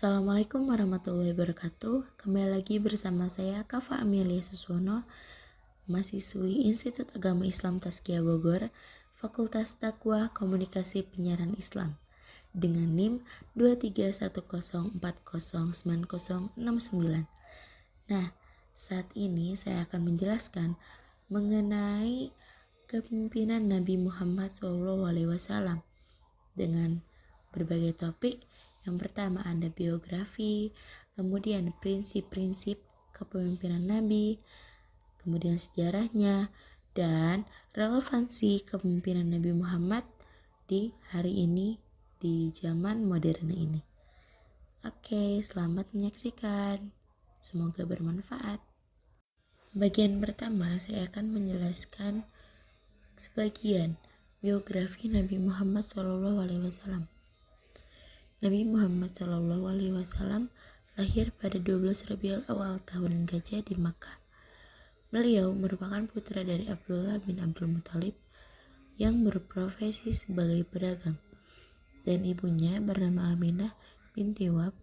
Assalamualaikum warahmatullahi wabarakatuh. Kembali lagi bersama saya Kafa Amelia Suswono, mahasiswi Institut Agama Islam Tazkiyah Bogor, Fakultas Dakwah Komunikasi Penyiaran Islam dengan NIM 2310409069. Nah, saat ini saya akan menjelaskan mengenai kepemimpinan Nabi Muhammad SAW dengan berbagai topik. Yang pertama ada biografi, kemudian prinsip-prinsip kepemimpinan Nabi, kemudian sejarahnya, dan relevansi kepemimpinan Nabi Muhammad di hari ini, di zaman modern ini. Oke, selamat menyaksikan. Semoga bermanfaat. Bagian pertama saya akan menjelaskan sebagian biografi Nabi Muhammad SAW. Nabi Muhammad SAW lahir pada 12 Rabiul Awal tahun Gajah di Makkah. Beliau merupakan putra dari Abdullah bin Abdul Muthalib yang berprofesi sebagai pedagang, dan ibunya bernama Aminah binti Wahb.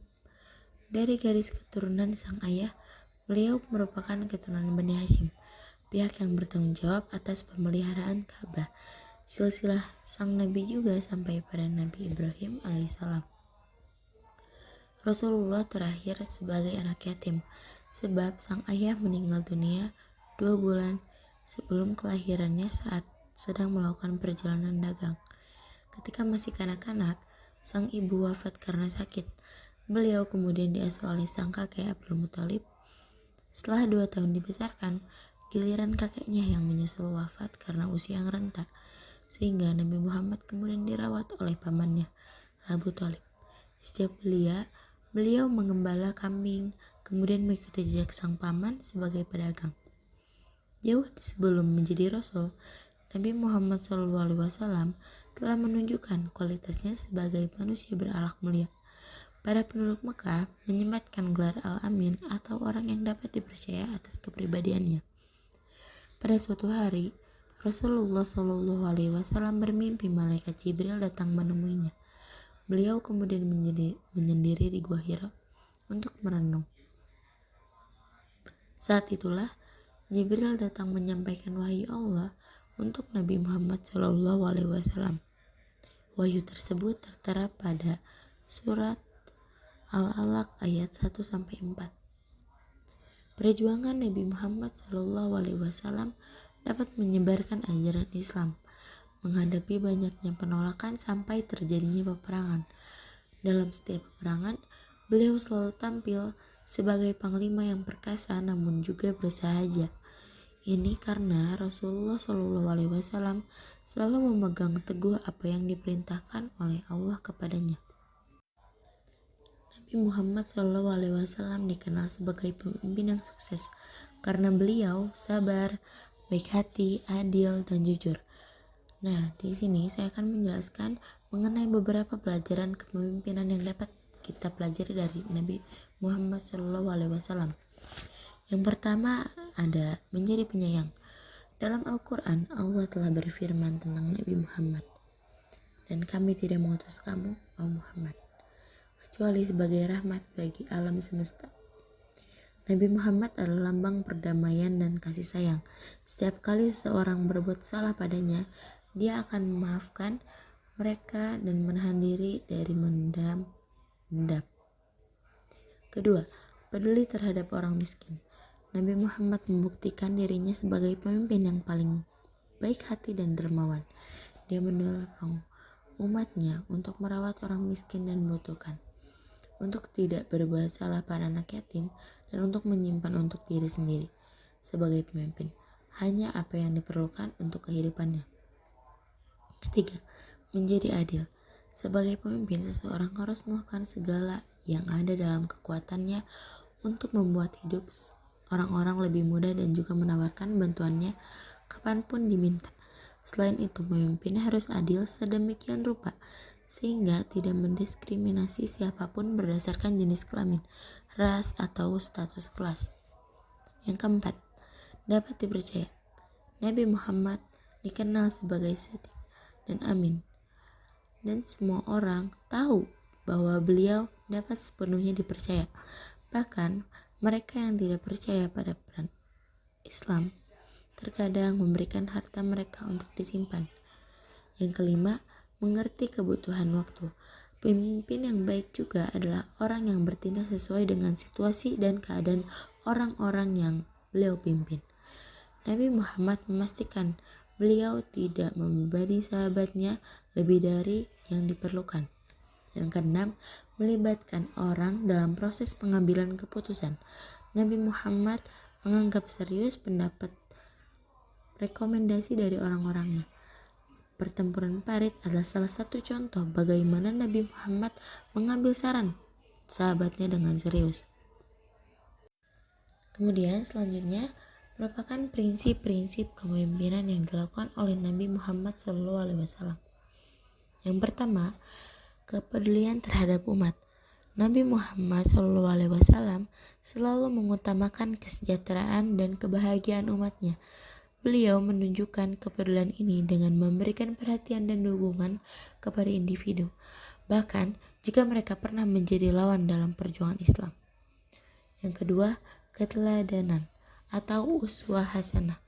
Dari garis keturunan sang ayah, beliau merupakan keturunan Bani Hashim, pihak yang bertanggung jawab atas pemeliharaan Ka'bah. Silsilah sang Nabi juga sampai pada Nabi Ibrahim alaihissalam. Rasulullah terakhir sebagai anak yatim, sebab sang ayah meninggal dunia 2 bulan sebelum kelahirannya saat sedang melakukan perjalanan dagang. Ketika masih kanak-kanak, sang ibu wafat karena sakit. Beliau kemudian diasuh oleh sang kakek Abdul Muthalib. Setelah 2 tahun dibesarkan, giliran kakeknya yang menyusul wafat karena usia yang renta, sehingga Nabi Muhammad kemudian dirawat oleh pamannya, Abu Thalib. Sejak beliau mengembala kambing, kemudian mengikuti jejak sang paman sebagai pedagang. Jauh sebelum menjadi Rasul, Nabi Muhammad SAW telah menunjukkan kualitasnya sebagai manusia berakhlak mulia. Para penduduk Mekah menyematkan gelar Al-Amin atau orang yang dapat dipercaya atas kepribadiannya. Pada suatu hari, Rasulullah SAW bermimpi malaikat Jibril datang menemuinya. Beliau kemudian menyendiri di Gua Hira untuk merenung. Saat itulah Jibril datang menyampaikan wahyu Allah untuk Nabi Muhammad SAW. Wahyu tersebut tertera pada surat Al-Alaq ayat 1-4. Perjuangan Nabi Muhammad SAW dapat menyebarkan ajaran Islam, menghadapi banyaknya penolakan sampai terjadinya peperangan. Dalam setiap peperangan, beliau selalu tampil sebagai panglima yang perkasa namun juga bersahaja. Ini karena Rasulullah SAW selalu memegang teguh apa yang diperintahkan oleh Allah kepadanya. Nabi Muhammad SAW dikenal sebagai pemimpin yang sukses karena beliau sabar, baik hati, adil, dan jujur. Nah, di sini saya akan menjelaskan mengenai beberapa pelajaran kepemimpinan yang dapat kita pelajari dari Nabi Muhammad SAW. Yang pertama ada menjadi penyayang. Dalam Al-Quran, Allah telah berfirman tentang Nabi Muhammad, "Dan kami tidak mengutus kamu, oh Muhammad, kecuali sebagai rahmat bagi alam semesta." Nabi Muhammad adalah lambang perdamaian dan kasih sayang. Setiap kali seseorang berbuat salah padanya, dia akan memaafkan mereka dan menahan diri dari mendam. Kedua, peduli terhadap orang miskin. Nabi Muhammad membuktikan dirinya sebagai pemimpin yang paling baik hati dan dermawan. Dia mendorong umatnya untuk merawat orang miskin dan membutuhkan, untuk tidak berbuat salah pada anak yatim, dan untuk menyimpan untuk diri sendiri. Sebagai pemimpin, hanya apa yang diperlukan untuk kehidupannya. Ketiga, menjadi adil. Sebagai pemimpin, seseorang harus melakukan segala yang ada dalam kekuatannya untuk membuat hidup orang-orang lebih mudah dan juga menawarkan bantuannya kapanpun diminta. Selain itu, pemimpin harus adil sedemikian rupa sehingga tidak mendiskriminasi siapapun berdasarkan jenis kelamin, ras, atau status kelas. Yang keempat, dapat dipercaya. Nabi Muhammad dikenal sebagai Shadiq dan Amin, dan semua orang tahu bahwa beliau dapat sepenuhnya dipercaya. Bahkan, mereka yang tidak percaya pada peran Islam terkadang memberikan harta mereka untuk disimpan. Yang kelima, mengerti kebutuhan waktu. Pemimpin yang baik juga adalah orang yang bertindak sesuai dengan situasi dan keadaan orang-orang yang beliau pimpin. Nabi Muhammad memastikan beliau tidak membebani sahabatnya lebih dari yang diperlukan. Yang keenam, melibatkan orang dalam proses pengambilan keputusan. Nabi Muhammad menganggap serius pendapat rekomendasi dari orang-orangnya. Pertempuran Parit adalah salah satu contoh bagaimana Nabi Muhammad mengambil saran sahabatnya dengan serius. Kemudian selanjutnya merupakan prinsip-prinsip kepemimpinan yang dilakukan oleh Nabi Muhammad SAW. Yang pertama, kepedulian terhadap umat. Nabi Muhammad SAW selalu mengutamakan kesejahteraan dan kebahagiaan umatnya. Beliau menunjukkan kepedulian ini dengan memberikan perhatian dan dukungan kepada individu, bahkan jika mereka pernah menjadi lawan dalam perjuangan Islam. Yang kedua, keteladanan atau uswah hasanah.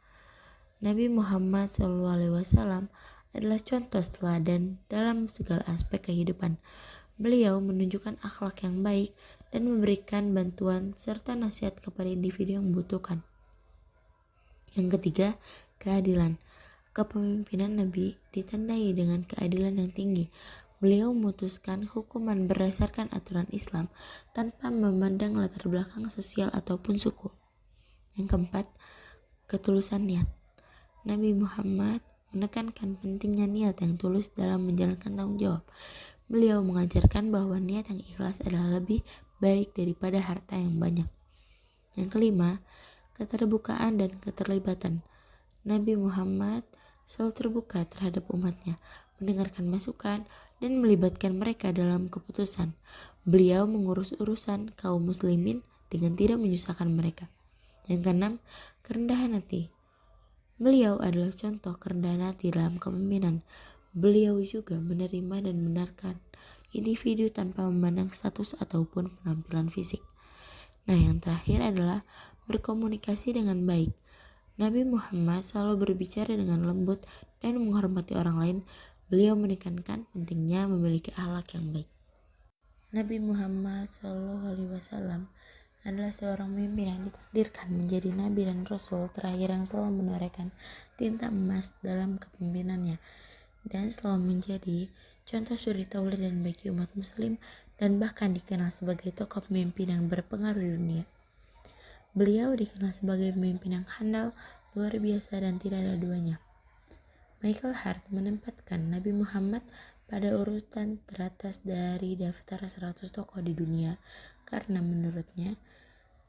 Nabi Muhammad SAW adalah contoh teladan dalam segala aspek kehidupan. Beliau menunjukkan akhlak yang baik dan memberikan bantuan serta nasihat kepada individu yang membutuhkan. Yang ketiga, keadilan. Kepemimpinan Nabi ditandai dengan keadilan yang tinggi. Beliau memutuskan hukuman berdasarkan aturan Islam tanpa memandang latar belakang sosial ataupun suku. Yang keempat, ketulusan niat. Nabi Muhammad menekankan pentingnya niat yang tulus dalam menjalankan tanggung jawab. Beliau mengajarkan bahwa niat yang ikhlas adalah lebih baik daripada harta yang banyak. Yang kelima, keterbukaan dan keterlibatan. Nabi Muhammad selalu terbuka terhadap umatnya, mendengarkan masukan, dan melibatkan mereka dalam keputusan. Beliau mengurus urusan kaum muslimin dengan tidak menyusahkan mereka. Yang keenam, kerendahan hati. Beliau adalah contoh kerendahan hati dalam kepemimpinan. Beliau juga menerima dan membenarkan individu tanpa memandang status ataupun penampilan fisik. Nah, yang terakhir adalah berkomunikasi dengan baik. Nabi Muhammad selalu berbicara dengan lembut dan menghormati orang lain. Beliau menekankan pentingnya memiliki akhlak yang baik. Nabi Muhammad SAW adalah seorang pemimpin yang ditakdirkan menjadi nabi dan rasul terakhir yang selalu menorehkan tinta emas dalam kepemimpinannya dan selalu menjadi contoh suri tauladan bagi umat muslim dan bahkan dikenal sebagai tokoh pemimpin yang berpengaruh di dunia. Beliau dikenal sebagai pemimpin yang handal, luar biasa dan tidak ada duanya. Michael Hart menempatkan Nabi Muhammad pada urutan teratas dari daftar 100 tokoh di dunia karena menurutnya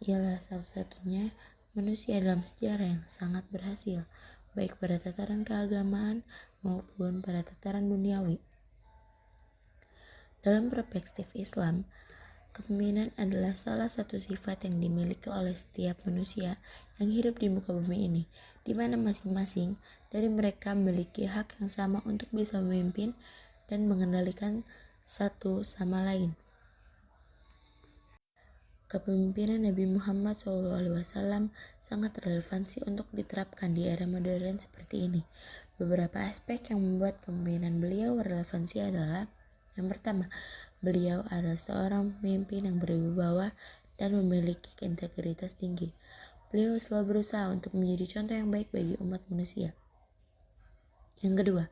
ialah satu-satunya manusia dalam sejarah yang sangat berhasil, baik pada tataran keagamaan maupun pada tataran duniawi. Dalam perspektif Islam, kepemimpinan adalah salah satu sifat yang dimiliki oleh setiap manusia yang hidup di muka bumi ini, di mana masing-masing dari mereka memiliki hak yang sama untuk bisa memimpin dan mengendalikan satu sama lain. Kepemimpinan Nabi Muhammad SAW sangat relevansi untuk diterapkan di era modern seperti ini. Beberapa aspek yang membuat kepemimpinan beliau relevansi adalah: yang pertama, beliau adalah seorang pemimpin yang berwibawa dan memiliki integritas tinggi. Beliau selalu berusaha untuk menjadi contoh yang baik bagi umat manusia. Yang kedua,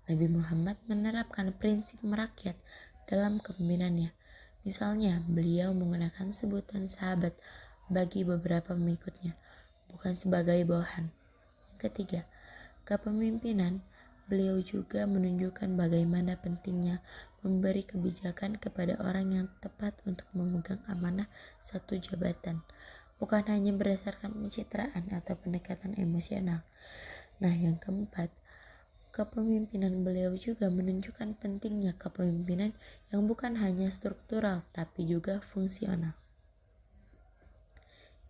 Nabi Muhammad menerapkan prinsip merakyat dalam kepemimpinannya. Misalnya, beliau menggunakan sebutan sahabat bagi beberapa pengikutnya, bukan sebagai bawahan. Yang ketiga, kepemimpinan beliau juga menunjukkan bagaimana pentingnya memberi kebijakan kepada orang yang tepat untuk memegang amanah satu jabatan, bukan hanya berdasarkan pencitraan atau pendekatan emosional. Nah, yang keempat, kepemimpinan beliau juga menunjukkan pentingnya kepemimpinan yang bukan hanya struktural tapi juga fungsional.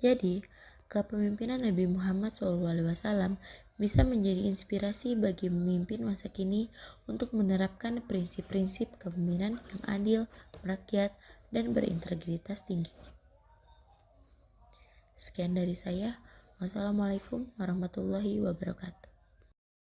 Jadi, kepemimpinan Nabi Muhammad SAW bisa menjadi inspirasi bagi pemimpin masa kini untuk menerapkan prinsip-prinsip kepemimpinan yang adil, merakyat, dan berintegritas tinggi. Sekian dari saya. Wassalamualaikum warahmatullahi wabarakatuh.